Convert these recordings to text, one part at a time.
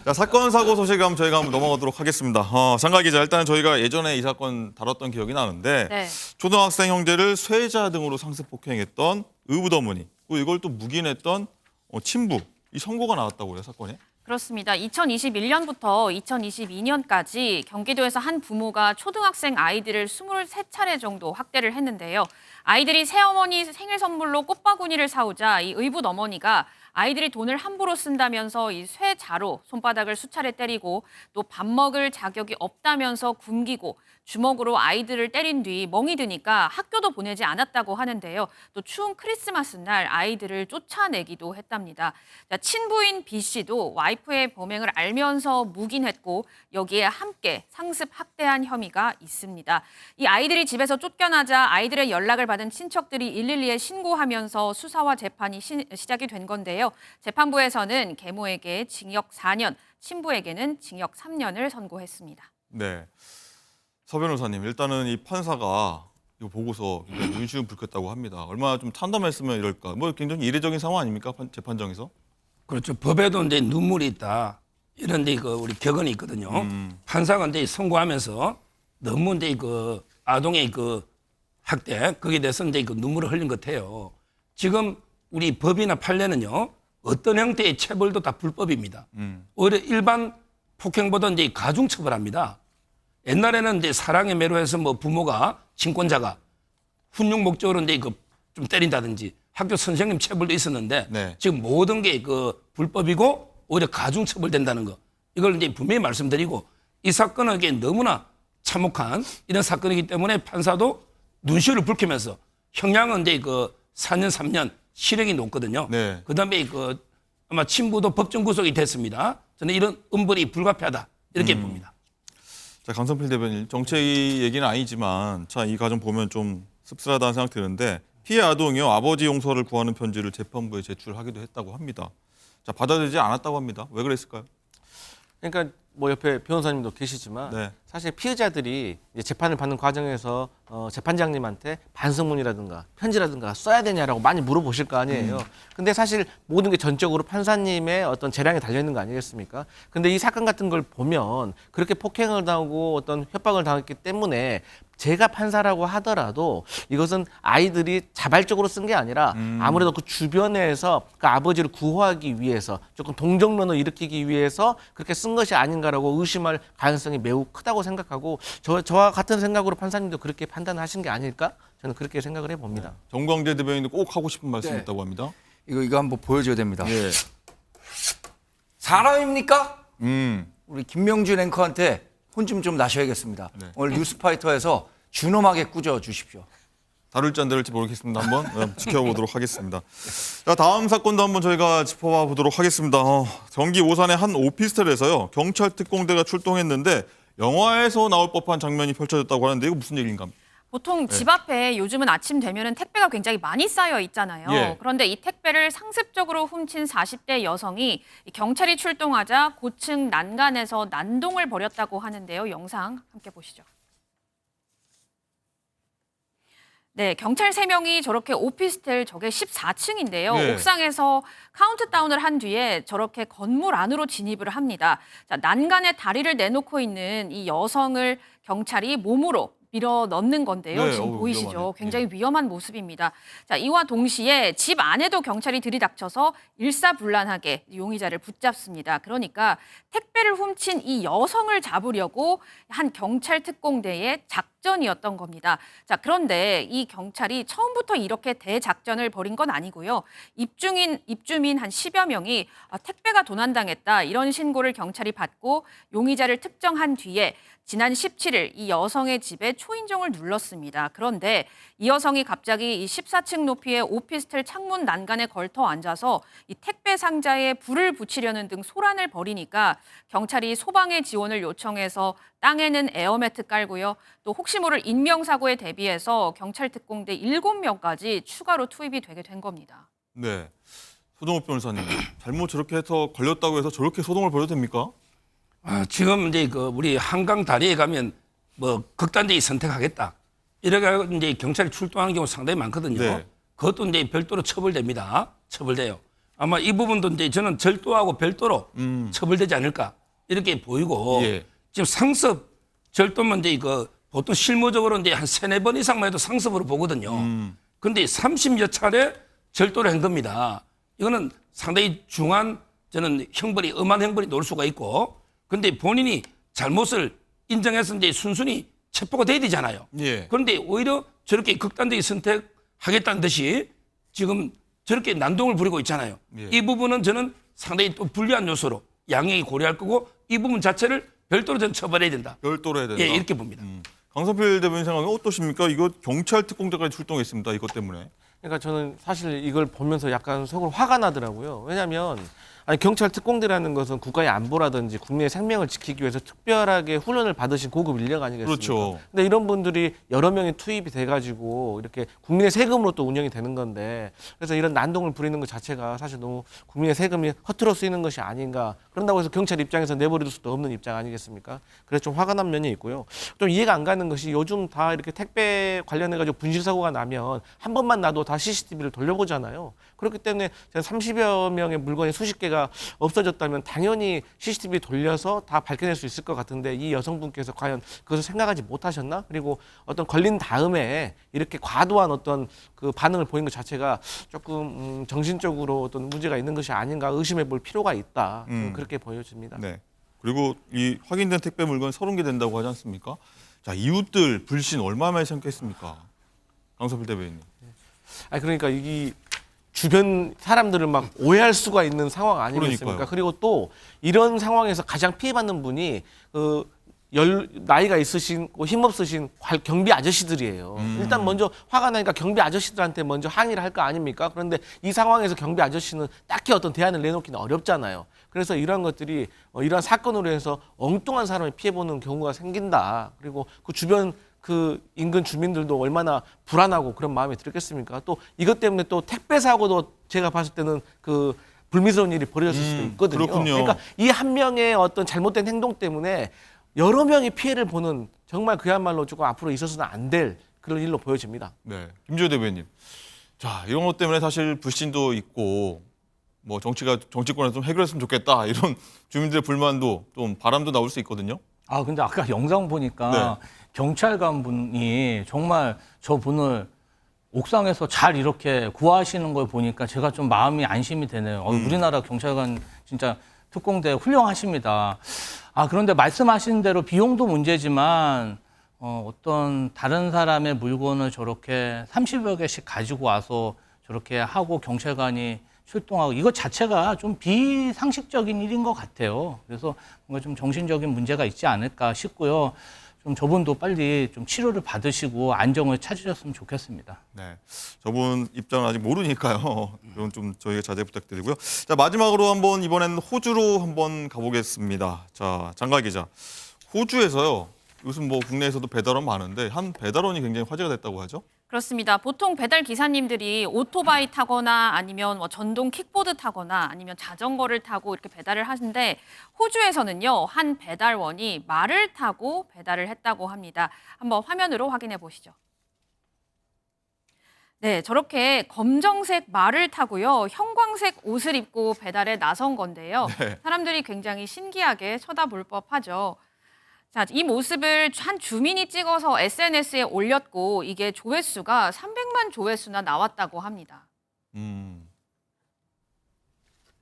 자, 사건 사고 소식 저희가 한번 넘어가도록 하겠습니다. 장가 기자, 일단 저희가 예전에 이 사건 다뤘던 기억이 나는데 네. 초등학생 형제를 쇠자 등으로 상습 폭행했던 의붓어머니, 그리고 이걸 또 묵인했던 친부, 이 선고가 나왔다고요, 사건에? 그렇습니다. 2021년부터 2022년까지 경기도에서 한 부모가 초등학생 아이들을 23차례 정도 학대를 했는데요. 아이들이 새어머니 생일 선물로 꽃바구니를 사오자 이 의붓 어머니가 아이들이 돈을 함부로 쓴다면서 이 쇠자로 손바닥을 수차례 때리고 또 밥 먹을 자격이 없다면서 굶기고 주먹으로 아이들을 때린 뒤 멍이 드니까 학교도 보내지 않았다고 하는데요. 또 추운 크리스마스 날 아이들을 쫓아내기도 했답니다. 자, 친부인 B 씨도 와이프의 범행을 알면서 묵인했고 여기에 함께 상습 학대한 혐의가 있습니다. 이 아이들이 집에서 쫓겨나자 아이들의 연락을 받은 친척들이 112에 신고하면서 수사와 재판이 시작이 된 건데요. 재판부에서는 계모에게 징역 4년, 친부에게는 징역 3년을 선고했습니다. 네. 서 변호사님, 일단은 이 판사가 이거 보고서 굉장히 눈시움 붉혔다고 합니다. 얼마나 좀 참담했으면 이럴까. 뭐 굉장히 이례적인 상황 아닙니까? 재판정에서? 그렇죠. 법에도 이제 눈물이 있다. 이런 데 우리 격언이 있거든요. 판사가 이제 선고하면서 너무 이제 아동의 학대 거기에 대해서 이제 눈물을 흘린 것 같아요. 지금 우리 법이나 판례는요. 어떤 형태의 체벌도 다 불법입니다. 오히려 일반 폭행보다 이제 가중 처벌합니다. 옛날에는 이제 사랑에 매료해서 뭐 부모가 친권자가 훈육 목적으로 이제 좀 때린다든지 학교 선생님 체벌도 있었는데 네. 지금 모든 게 불법이고 오히려 가중 처벌된다는 거 이걸 이제 분명히 말씀드리고 이 사건은 이게 너무나 참혹한 이런 사건이기 때문에 판사도 눈시울을 붉히면서 형량은 이제 4년 3년 실형이 높거든요. 네. 그다음에 아마 친부도 법정 구속이 됐습니다. 저는 이런 음벌이 불가피하다 이렇게 봅니다. 자, 강성필 대변인, 정책이 얘기는 아니지만 자, 이 과정 보면 좀 씁쓸하다는 생각 드는데 피해 아동이요 아버지 용서를 구하는 편지를 재판부에 제출하기도 했다고 합니다. 자, 받아들이지 않았다고 합니다. 왜 그랬을까요? 그러니까 뭐 옆에 변호사님도 계시지만 네. 사실 피해자들이 이제 재판을 받는 과정에서 재판장님한테 반성문이라든가 편지라든가 써야 되냐라고 많이 물어보실 거 아니에요. 근데 사실 모든 게 전적으로 판사님의 어떤 재량에 달려 있는 거 아니겠습니까? 근데 이 사건 같은 걸 보면 그렇게 폭행을 당하고 어떤 협박을 당했기 때문에 제가 판사라고 하더라도 이것은 아이들이 자발적으로 쓴 게 아니라 아무래도 그 주변에서 그 아버지를 구호하기 위해서 조금 동정론을 일으키기 위해서 그렇게 쓴 것이 아닌가라고 의심할 가능성이 매우 크다고 생각하고 저와 같은 생각으로 판사님도 그렇게 판단하신 게 아닐까? 저는 그렇게 생각을 해봅니다. 정광재 대변인도 꼭 하고 싶은 말씀이 네. 있다고 합니다. 이거 한번 보여줘야 됩니다. 예. 사람입니까? 우리 우리 김명준 앵커한테 혼 좀 나셔야겠습니다. 네. 오늘 뉴스파이터에서 준엄하게 꾸져 주십시오. 다룰지 안 다룰지 모르겠습니다. 한번 지켜보도록 하겠습니다. 자, 다음 사건도 한번 저희가 짚어봐 보도록 하겠습니다. 경기 오산의 한 오피스텔에서요 경찰 특공대가 출동했는데 영화에서 나올 법한 장면이 펼쳐졌다고 하는데 이거 무슨 얘기인가? 보통 집 앞에 요즘은 아침 되면은 택배가 굉장히 많이 쌓여 있잖아요. 예. 그런데 이 택배를 상습적으로 훔친 40대 여성이 경찰이 출동하자 고층 난간에서 난동을 벌였다고 하는데요. 영상 함께 보시죠. 네, 경찰 3명이 저렇게 오피스텔 저게 14층인데요. 네. 옥상에서 카운트다운을 한 뒤에 저렇게 건물 안으로 진입을 합니다. 자, 난간에 다리를 내놓고 있는 이 여성을 경찰이 몸으로 밀어 넣는 건데요. 네, 지금 보이시죠? 위험하네. 굉장히 위험한 모습입니다. 자, 이와 동시에 집 안에도 경찰이 들이닥쳐서 일사불란하게 용의자를 붙잡습니다. 그러니까 택배를 훔친 이 여성을 잡으려고 한 경찰 특공대의 작전이었던 겁니다. 자, 그런데 이 경찰이 처음부터 이렇게 대작전을 벌인 건 아니고요. 입주민 한 10여 명이 택배가 도난당했다 이런 신고를 경찰이 받고 용의자를 특정한 뒤에 지난 17일 이 여성의 집에 초인종을 눌렀습니다. 그런데 이 여성이 갑자기 이 14층 높이의 오피스텔 창문 난간에 걸터 앉아서 이 택배 상자에 불을 붙이려는 등 소란을 벌이니까 경찰이 소방의 지원을 요청해서 땅에는 에어매트 깔고요. 또 혹시 모를 인명사고에 대비해서 경찰 특공대 7명까지 추가로 투입이 되게 된 겁니다. 네. 소동욱 변호사님, 잘못 저렇게 해서 걸렸다고 해서 저렇게 소동을 벌여도 됩니까? 지금 이제 우리 한강 다리에 가면 뭐 극단적인 선택하겠다. 이래가 이제 경찰이 출동하는 경우 상당히 많거든요. 네. 그것도 이제 별도로 처벌됩니다. 처벌돼요. 아마 이 부분도 이제 저는 절도하고 별도로 처벌되지 않을까 이렇게 보이고 예. 지금 상습 절도면 이제 이거 보통 실무적으로 이제 한 3-4번 이상만 해도 상습으로 보거든요. 근데 30여 차례 절도를 한 겁니다. 이거는 상당히 중한 저는 형벌이 엄한 형벌이 나올 수가 있고 근데 본인이 잘못을 인정해서 이제 순순히 체포가 돼야 되잖아요. 예. 그런데 오히려 저렇게 극단적인 선택하겠다는 듯이 지금 저렇게 난동을 부리고 있잖아요. 예. 이 부분은 저는 상당히 또 불리한 요소로 양형이 고려할 거고 이 부분 자체를 별도로 저는 처벌해야 된다. 별도로 해야 된다. 예, 이렇게 봅니다. 강성필 대변인 생각은 어떠십니까? 이거 경찰 특공대까지 출동했습니다. 이것 때문에. 그러니까 저는 사실 이걸 보면서 약간 속으로 화가 나더라고요. 왜냐하면 아니, 경찰 특공대라는 것은 국가의 안보라든지 국민의 생명을 지키기 위해서 특별하게 훈련을 받으신 고급 인력 아니겠습니까? 그렇죠. 근데 이런 분들이 여러 명이 투입이 돼가지고 이렇게 국민의 세금으로 또 운영이 되는 건데 그래서 이런 난동을 부리는 것 자체가 사실 너무 국민의 세금이 허투루 쓰이는 것이 아닌가. 그런다고 해서 경찰 입장에서 내버릴 수도 없는 입장 아니겠습니까? 그래서 좀 화가 난 면이 있고요. 좀 이해가 안 가는 것이 요즘 다 이렇게 택배 관련해가지고 분실사고가 나면 한 번만 놔도 다 CCTV를 돌려보잖아요. 그렇기 때문에 30여 명의 물건이 수십 개가 없어졌다면 당연히 CCTV 돌려서 다 밝혀낼 수 있을 것 같은데 이 여성분께서 과연 그것을 생각하지 못하셨나? 그리고 어떤 걸린 다음에 이렇게 과도한 어떤 그 반응을 보인 것 자체가 조금 정신적으로 어떤 문제가 있는 것이 아닌가 의심해 볼 필요가 있다. 그렇게 보여집니다. 네. 그리고 이 확인된 택배 물건 30개 된다고 하지 않습니까? 자, 이웃들 불신 얼마 만에 생겼습니까? 강성필 대변인님. 아니 그러니까 이 주변 사람들을 막 오해할 수가 있는 상황 아니겠습니까? 그러니까요. 그리고 또 이런 상황에서 가장 피해받는 분이 나이가 있으신 힘없으신 경비 아저씨들이에요. 일단 먼저 화가 나니까 경비 아저씨들한테 먼저 항의를 할 거 아닙니까? 그런데 이 상황에서 경비 아저씨는 딱히 어떤 대안을 내놓기는 어렵잖아요. 그래서 이러한 것들이 이러한 사건으로 해서 엉뚱한 사람이 피해보는 경우가 생긴다. 그리고 그 주변 그 인근 주민들도 얼마나 불안하고 그런 마음이 들겠습니까? 또 이것 때문에 또 택배 사고도 제가 봤을 때는 그 불미스러운 일이 벌어졌을 수도 있거든요. 그렇군요. 그러니까 이 한 명의 어떤 잘못된 행동 때문에 여러 명이 피해를 보는 정말 그야말로 조금 앞으로 있어서는 안 될 그런 일로 보여집니다. 네. 김주호 대변인. 자, 이런 것 때문에 사실 불신도 있고 뭐 정치권에서 좀 해결했으면 좋겠다. 이런 주민들의 불만도 좀 바람도 나올 수 있거든요. 아, 근데 아까 영상 보니까 네. 경찰관 분이 정말 저 분을 옥상에서 잘 이렇게 구하시는 걸 보니까 제가 좀 마음이 안심이 되네요. 우리나라 경찰관 진짜 특공대 훌륭하십니다. 아, 그런데 말씀하신 대로 비용도 문제지만 어떤 다른 사람의 물건을 저렇게 30여 개씩 가지고 와서 저렇게 하고 경찰관이 출동하고 이것 자체가 좀 비상식적인 일인 것 같아요. 그래서 뭔가 좀 정신적인 문제가 있지 않을까 싶고요. 좀 저분도 빨리 좀 치료를 받으시고 안정을 찾으셨으면 좋겠습니다. 네. 저분 입장은 아직 모르니까요. 이건 좀 저희가 자제 부탁드리고요. 자, 마지막으로 한번 이번엔 호주로 한번 가보겠습니다. 자, 장가 기자. 호주에서요. 요즘 뭐 국내에서도 배달원 많은데 한 배달원이 굉장히 화제가 됐다고 하죠? 그렇습니다. 보통 배달 기사님들이 오토바이 타거나 아니면 뭐 전동 킥보드 타거나 아니면 자전거를 타고 이렇게 배달을 하는데 호주에서는요, 한 배달원이 말을 타고 배달을 했다고 합니다. 한번 화면으로 확인해 보시죠. 네, 저렇게 검정색 말을 타고요, 형광색 옷을 입고 배달에 나선 건데요. 네. 사람들이 굉장히 신기하게 쳐다볼 법하죠. 자, 이 모습을 한 주민이 찍어서 SNS에 올렸고 이게 조회수가 300만 조회수나 나왔다고 합니다.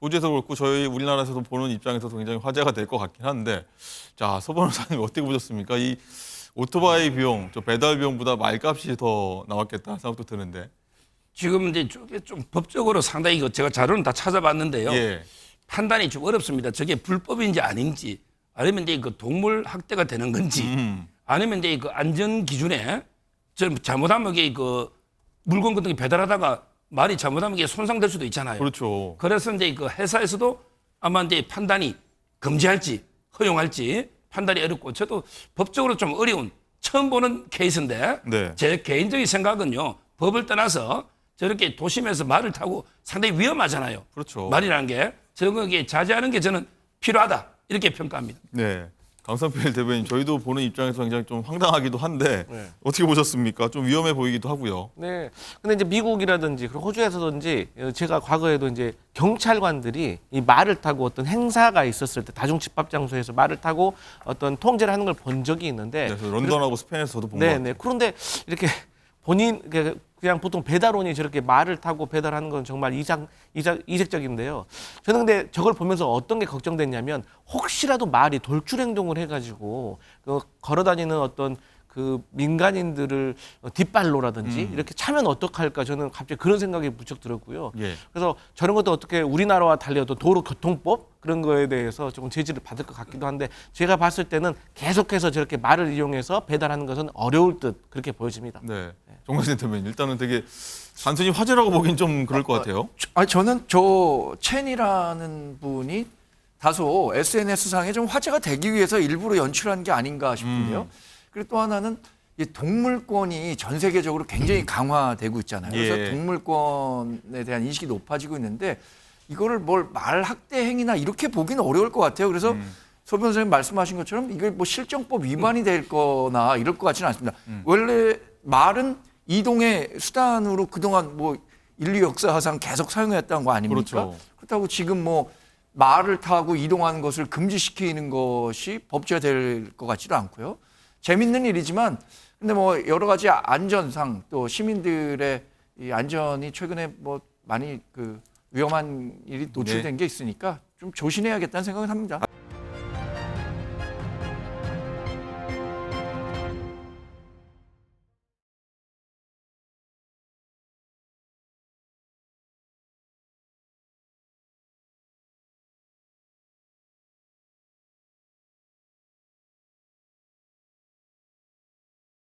호주에서 그렇고 저희 우리나라에서도 보는 입장에서도 굉장히 화제가 될 것 같긴 한데 자, 서 변호사님 어떻게 보셨습니까? 이 오토바이 비용, 저 배달 비용보다 말값이 더 나왔겠다 생각도 드는데. 지금 이제 저게 좀 법적으로 상당히 제가 자료는 다 찾아봤는데요. 예. 판단이 좀 어렵습니다. 저게 불법인지 아닌지, 아니면 이제 그 동물 학대가 되는 건지, 아니면 이제 그 안전 기준에 좀 잘못하면 이게 그 물건 같은 게 배달하다가 말이 잘못하면 이게 손상될 수도 있잖아요. 그렇죠. 그래서 이제 그 회사에서도 아마 이제 판단이 금지할지 허용할지 판단이 어렵고 저도 법적으로 좀 어려운 처음 보는 케이스인데 네. 제 개인적인 생각은요, 법을 떠나서 저렇게 도심에서 말을 타고 상당히 위험하잖아요. 그렇죠. 말이라는 게 저런 게 자제하는 게 저는 필요하다 이렇게 평가합니다. 네. 강성필 대변인, 저희도 보는 입장에서 굉장히 좀 황당하기도 한데 네. 어떻게 보셨습니까? 좀 위험해 보이기도 하고요. 네. 근데 이제 미국이라든지 그리고 호주에서든지 제가 과거에도 이제 경찰관들이 이 말을 타고 어떤 행사가 있었을 때 다중 집합 장소에서 말을 타고 어떤 통제를 하는 걸 본 적이 있는데 그래서 런던하고 스페인에서도 본 것 네, 같아요. 네. 그런데 이렇게 본인 그냥 보통 배달원이 저렇게 말을 타고 배달하는 건 정말 이색적인데요. 저는 근데 저걸 보면서 어떤 게 걱정됐냐면 혹시라도 말이 돌출 행동을 해가지고 그 걸어다니는 어떤 그 민간인들을 뒷발로라든지 이렇게 차면 어떡할까 저는 갑자기 그런 생각이 무척 들었고요. 예. 그래서 저런 것도 어떻게 우리나라와 달리 어떤 도로교통법 그런 거에 대해서 조금 제지를 받을 것 같기도 한데 제가 봤을 때는 계속해서 저렇게 말을 이용해서 배달하는 것은 어려울 듯 그렇게 보여집니다. 네. 정관진 대변인, 일단은 되게 단순히 화제라고 보긴 좀 그럴 것 같아요. 저는 저 첸이라는 분이 다소 SNS상에 좀 화제가 되기 위해서 일부러 연출한 게 아닌가 싶은데요. 그리고 또 하나는 이 동물권이 전 세계적으로 굉장히 강화되고 있잖아요. 그래서 예. 동물권에 대한 인식이 높아지고 있는데 이거를 뭘 말학대 행위나 이렇게 보기는 어려울 것 같아요. 그래서 소 변호사님 말씀하신 것처럼 이게 뭐 실정법 위반이 될 거나 이럴 것 같지는 않습니다. 원래 말은 이동의 수단으로 그동안 뭐 인류 역사상 계속 사용했다는 거 아닙니까? 그렇죠. 그렇다고 지금 뭐 말을 타고 이동하는 것을 금지시키는 것이 법제화 될 것 같지도 않고요. 재밌는 일이지만 근데 뭐 여러 가지 안전상 또 시민들의 이 안전이 최근에 뭐 많이 그 위험한 일이 노출된 게 있으니까 좀 조심해야겠다는 생각은 합니다.